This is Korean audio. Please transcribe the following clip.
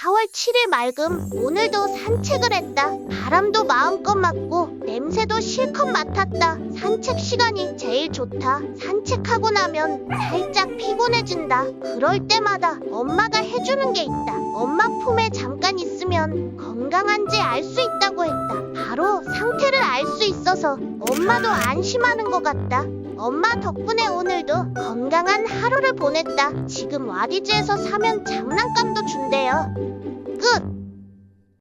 4월 7일 맑음. 오늘도 산책을 했다. 바람도 마음껏 맞고 냄새도 실컷 맡았다. 산책 시간이 제일 좋다. 산책하고 나면 살짝 피곤해진다. 그럴 때마다 엄마가 해주는 게 있다. 엄마 품에 잠깐 있으면 건강한지 알 수 있다고 했다. 바로 상태를 알 수 있어서 엄마도 안심하는 것 같다. 엄마 덕분에 오늘도 건강한 하루를 보냈다. 지금 와디즈에서 사면 장난감도 준대요. 끝!